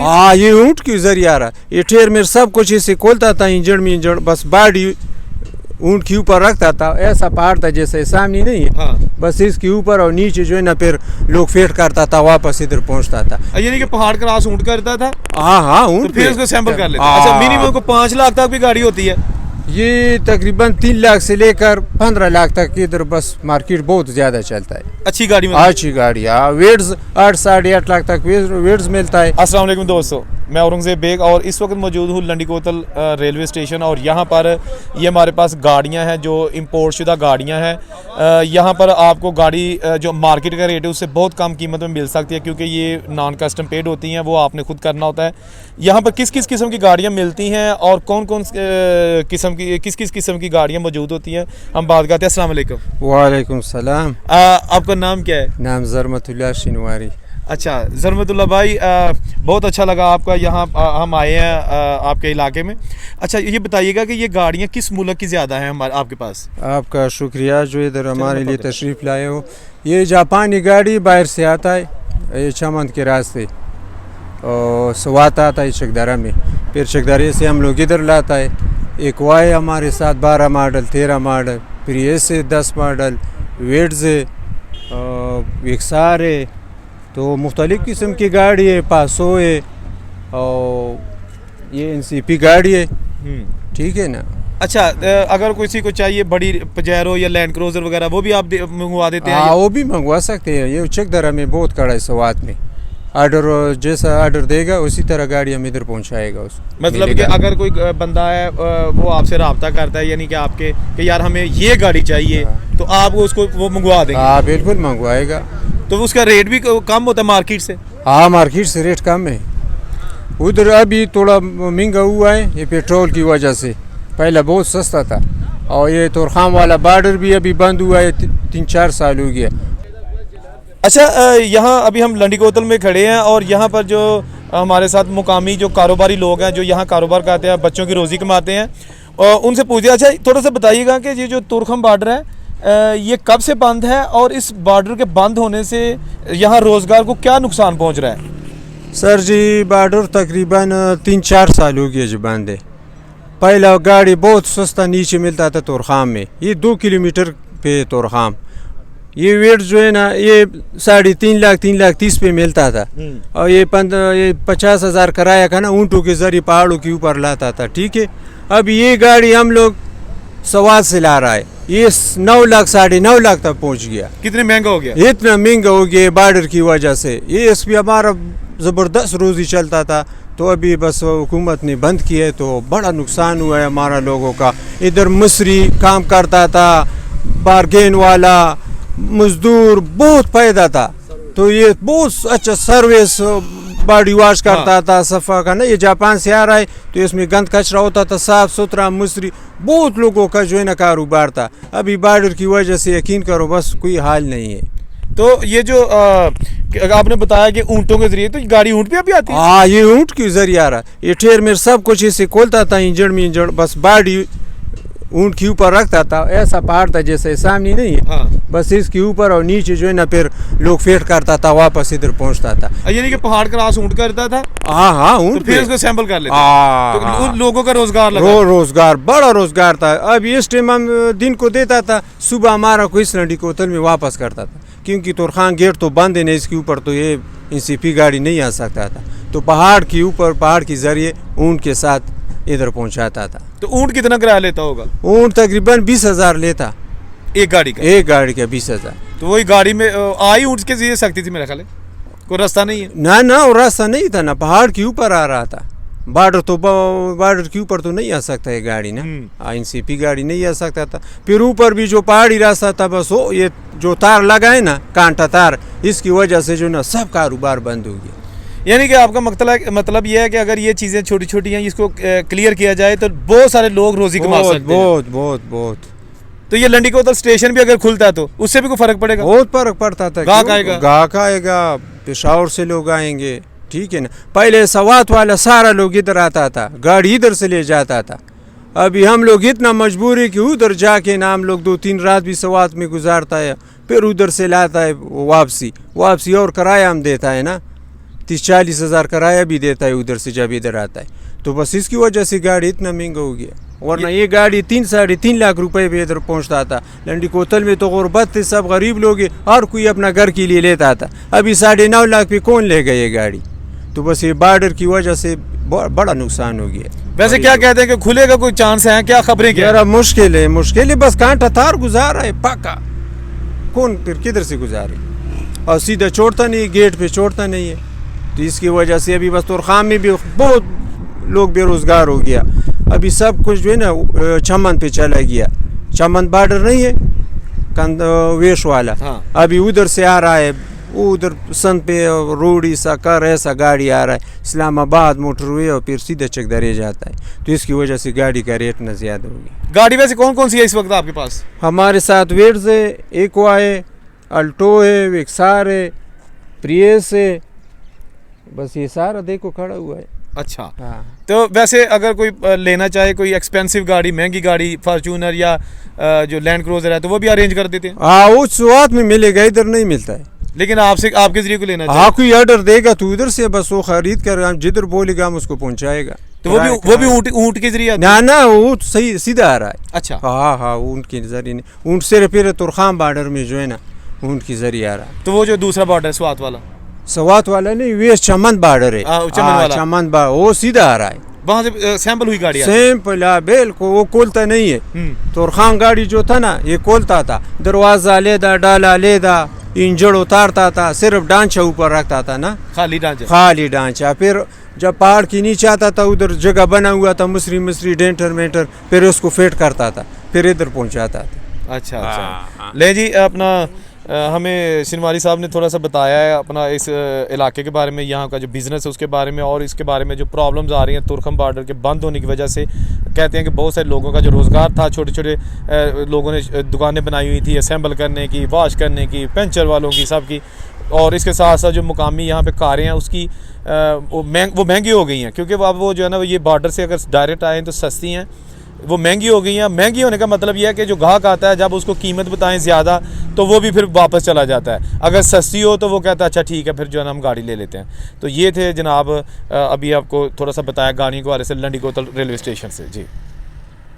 हाँ, ये ऊँट के जरिए आ रहा है। ये ठेर में सब कुछ इसे खोलता था, इंजन में इंजन, बस बाडी ऊँट के ऊपर रखता था। ऐसा पहाड़ था जैसे सामने नहीं है, हाँ। बस इसके ऊपर और नीचे जो है ना फिर लोग फेट करता था, वापस इधर पहुंचता था। यानी कि पहाड़ क्रॉस ऊँट करता था। हाँ हाँ, ऊँट तो फिर उसको सैंपल कर लेते। हाँ। अच्छा, मिनिमम को 5 लाख तक भी गाड़ी होती है। ये तकरीबन 3 लाख से लेकर 15 लाख तक इधर बस मार्केट बहुत ज़्यादा चलता है। अच्छी गाड़ी में अच्छी गाड़ी, हाँ। वेट्स 8 साढ़े 8 लाख तक वेट्स मिलता है। अस्सलाम वालेकुम दोस्तों, मैं औरंगज़ेब बेग और इस वक्त मौजूद हूँ लंडी कोतल रेलवे स्टेशन। और यहाँ पर ये हमारे पास गाड़ियाँ हैं जो इंपोर्ट शुदा गाड़ियाँ हैं। यहाँ पर आपको गाड़ी जो मार्केट का रेट है उससे बहुत कम कीमत में मिल सकती है, क्योंकि ये नॉन कस्टम पेड होती हैं, वो आपने खुद करना होता है। यहाँ पर किस किस किस्म की गाड़ियाँ मिलती हैं और कौन कौन किस किस किस्म की गाड़ियाँ मौजूद होती हैं, हम बात करते हैं। अस्सलाम वालेकुम। वालेकुम सलाम। आपका नाम क्या है? नाम ज़रमतुल्लाह शिनवारी। अच्छा ज़रमतुल्लाह भाई, बहुत अच्छा लगा आपका यहाँ हम आए हैं आपके इलाके में। अच्छा, ये बताइएगा कि ये गाड़ियाँ किस मुल्क की ज़्यादा हैं हमारे आपके पास? आपका शुक्रिया जो इधर हमारे लिए तशरीफ़ लाए हो। ये जापानी गाड़ी बाहर से आता है, ये चमन के रास्ते, और स्वात आता है चकदारा में, फिर चकदारे से हम लोग इधर लाता है। एक वाई हमारे साथ 12 मॉडल 13 मॉडल, फिर ये से 10 मॉडल, वेट्स विक्सार है, तो मुख्तलिफ़ किस्म की गाड़ी है, पासो है, और ये NCP गाड़ी है, ठीक है ना। अच्छा, अगर किसी को चाहिए बड़ी पजेरो या लैंड क्रूज़र वगैरह, वो भी आप मंगवा देते हैं? हाँ, वो भी मंगवा सकते हैं। ये चकदारा में बहुत कड़ा है स्वात में। आर्डर जैसा आर्डर देगा उसी तरह गाड़ी हम इधर पहुंचाएगा उसको। मतलब कि अगर कोई बंदा है वो आपसे रब्ता करता है, यानी कि आपके कि यार हमें ये गाड़ी चाहिए, तो आप उसको वो मंगवा देंगे? हाँ, बिल्कुल मंगवाएगा। तो उसका रेट भी कम होता है मार्केट से? हाँ, मार्केट से रेट कम है। उधर अभी थोड़ा महंगा हुआ है, ये पेट्रोल की वजह से। पहले बहुत सस्ता था। और ये तोरखाम वाला बॉर्डर भी अभी बंद हुआ है, 3-4 साल हो गया। अच्छा, यहाँ अभी हम लंडी कोतल में खड़े हैं और यहाँ पर जो हमारे साथ मुकामी जो कारोबारी लोग हैं जो यहाँ कारोबार करते हैं, बच्चों की रोज़ी कमाते हैं, और उनसे पूछते हैं। अच्छा, थोड़ा सा बताइएगा कि ये जो तुरखम बॉर्डर है ये कब से बंद है, और इस बॉर्डर के बंद होने से यहाँ रोज़गार को क्या नुकसान पहुँच रहा है? सर जी, बॉर्डर तकरीबन 3-4 साल हो गया जो बंद है। पहला गाड़ी बहुत सस्ता नीचे मिलता था तोरखाम में, ये 2 किलोमीटर पे तोरखाम। ये वेट जो है ना, ये 3.5 लाख 3,30,000 पे मिलता था, और ये 50,000 किराया का ना ऊँटों के जरिए पहाड़ों के ऊपर लाता था, ठीक है। अब ये गाड़ी हम लोग स्वात से ला रहा है, ये 9 लाख 9.5 लाख तक पहुँच गया। कितने महंगा हो गया? इतना महंगा हो गया बॉर्डर की वजह से। ये इस पर हमारा ज़बरदस्त रोज़ी चलता था, तो अभी बस हुकूमत ने बंद किया है, तो बड़ा नुकसान हुआ है हमारा लोगों का। इधर मिस्त्री काम करता था, बारगेन वाला मजदूर बहुत फायदा था, तो ये बहुत अच्छा सर्विस, बॉडी वॉश करता था, सफ़ा का ना। ये जापान से आ रहा है, तो इसमें गंद कचरा होता था, साफ़ सुथरा मिस्त्री, बहुत लोगों का जो है ना कारोबार था। अभी बॉर्डर की वजह से यकीन करो बस कोई हाल नहीं है। तो ये जो आपने बताया कि ऊँटों के जरिए, तो गाड़ी ऊँट पे भी आती है? हाँ, ये ऊँट के जरिए आ रहा है। ये ठेर में सब कुछ इसे खोलता था, इंजन में इंजन, बस बाडी ऊँट के ऊपर रखता था। ऐसा पहाड़ था जैसे सामने नहीं है, हाँ। बस इसके ऊपर और नीचे जो है ना फिर लोग फेट करता था, वापस इधर पहुंचता था। यानी कि पहाड़ क्रॉस ऊँट करता था। हाँ हाँ, ऊँट तो फिर उसको सैंपल कर लेते। हाँ, तो उन लोगों का रोजगार लगा। रोजगार, बड़ा रोजगार था। अब इस टाइम हम दिन को देता था, सुबह हमारा कोई इस लंडी कोतल में वापस करता था, क्योंकि तोरखान गेट तो बंद है ना, इसके ऊपर तो ये NCP गाड़ी नहीं आ सकता था, तो पहाड़ के ऊपर पहाड़ के जरिए ऊँट के साथ इधर पहुंचाता था। तो ऊँट कितना किराया लेता होगा? ऊँट तकरीबन 20,000 लेता एक गाड़ी का। एक गाड़ी का 20,000। तो वही गाड़ी में आई ऊँट के जरिए सकती थी मेरा ख्याल है, कोई रास्ता नहीं है ना। ना, वो रास्ता नहीं था ना, पहाड़ के ऊपर आ रहा था। बॉर्डर के ऊपर तो नहीं आ सकता ये गाड़ी ना, NCP गाड़ी नहीं आ सकता था। फिर ऊपर भी जो पहाड़ी रास्ता था, बस वो ये जो तार लगा है ना, कांटा तार, इसकी वजह से जो ना सब कारोबार बंद हो गया। यानी कि आपका मतलब ये है कि अगर ये चीज़ें छोटी छोटी हैं, इसको क्लियर किया जाए तो बहुत सारे लोग रोजी कमा सकते हैं। बहुत बहुत बहुत। तो ये लंडी कोतल स्टेशन भी अगर खुलता है तो उससे भी कोई फर्क पड़ेगा? बहुत फर्क पड़ता था। गाहक आएगा, पेशावर से लोग आएंगे, ठीक है ना। पहले स्वात वाला सारा लोग इधर आता था, गाड़ी इधर से ले जाता था। अभी हम लोग इतना मजबूर है कि उधर जाके ना हम लोग 2-3 रात भी स्वात में गुजारता है, फिर उधर से लाता है वापसी और किराया हम देता है ना। 30-40 हज़ार कराया भी देता है उधर से जब इधर आता है, तो बस इसकी वजह से गाड़ी इतना महंगा हो गया। वरना ये गाड़ी 3-3.5 लाख रुपए पे इधर पहुंचता था। लंडी कोतल में तो गुर्बत थे, सब गरीब लोग हैं, हर कोई अपना घर के लिए लेता था। अभी 9.5 लाख पे कौन ले गए ये गाड़ी? तो बस ये बॉर्डर की वजह से बड़ा नुकसान हो गया। वैसे क्या कहते हैं कि खुलेगा कोई चांस है क्या? खबरें क्या? यार मुश्किल है, बस कांटा तार गुजारा है पक्का, कौन फिर किधर से गुजारे? और सीधा छोड़ता नहीं, गेट पे छोड़ता नहीं है, तो इसकी वजह से अभी बस तुरखाम में भी बहुत लोग बेरोजगार हो गया। अभी सब कुछ जो है ना चमन पे चला गया। चमन बॉर्डर नहीं है वेश वाला, हाँ। अभी उधर से आ रहा है, उधर सन पे रोडी सा कर ऐसा गाड़ी आ रहा है, इस्लामाबाद मोटरवे और फिर सीधा चकदरे जाता है, तो इसकी वजह से गाड़ी का रेट न ज़्यादा हो गया। गाड़ी वैसे कौन कौन सी है इस वक्त आपके पास? हमारे साथ वेड्स है, एक्वा है, अल्टो है, विक्सार है, प्रियस है, बस ये सारा देखो खड़ा हुआ है। अच्छा, हाँ। तो वैसे अगर कोई लेना चाहे, कोई एक्सपेंसिव गाड़ी, महंगी गाड़ी, फॉर्च्यूनर या जो लैंड क्रूजर है, तो वो भी अरेंज कर देते हैं? हाँ, उस शुरुआत में मिलेगा, इधर नहीं मिलता है। लेकिन आपसे आपके जरिए को लेना चाहिए। हाँ, कोई ऑर्डर देगा तो उधर से बस वो खरीद कर जिधर बोलेगा हम उसको पहुंचाएगा। तो वो भी ऊँट के जरिए? ना ऊँट सही सीधा आ रहा है। अच्छा, हाँ, ऊँट के जरिए नहीं, ऊँट से फिर तुरखाम बॉर्डर में जो है ना ऊँट के जरिए आ रहा है। तो वो जो दूसरा बॉर्डर स्वात वाला? सवात वाला नहीं, वे चमन बॉर्डर है। चमन बॉर्डर वो सीधा आ रहा है, वहाँ से सैंपल हुई गाड़ी? सैंपल बिल्कुल, वो खोलता नहीं है। तुरखाम गाड़ी जो था ना ये खोलता था, दरवाजा लेदा, डाला लेदा, इंजन उतारता था, सिर्फ ढांचा ऊपर रखता था ना, खाली ढांचा। फिर जब पहाड़ के नीचे आता था, उधर जगह बना हुआ था, मिस्री डेंटर मेंटर, फिर उसको फिट करता था, फिर इधर पहुंचाता था। अच्छा। ले जी, अपना हमें सिनवारी साहब ने थोड़ा सा बताया है अपना इस इलाके के बारे में, यहाँ का जो बिज़नेस है उसके बारे में, और इसके बारे में जो प्रॉब्लम्स आ रही हैं तुरखम बॉर्डर के बंद होने की वजह से। कहते हैं कि बहुत सारे लोगों का जो रोज़गार था, छोटे छोटे लोगों ने दुकानें बनाई हुई थी असेंबल करने की, वॉश करने की, पंचर वालों की, सब की, और इसके साथ साथ जो मुकामी यहाँ पे कारें हैं उसकी वो महंगी हो गई हैं, क्योंकि अब वो जो है ना ये बॉर्डर से अगर डायरेक्ट आएँ तो सस्ती हैं, वो महंगी हो गई हैं। महंगी होने का मतलब ये है कि जो ग्राहक आता है जब उसको कीमत बताएं ज़्यादा तो वो भी फिर वापस चला जाता है, अगर सस्ती हो तो वो कहता है अच्छा ठीक है, फिर जो है ना हम गाड़ी ले लेते हैं। तो ये थे जनाब, अभी आपको थोड़ा सा बताया गाड़ी के बारे से लंडी कोतल रेलवे स्टेशन से। जी।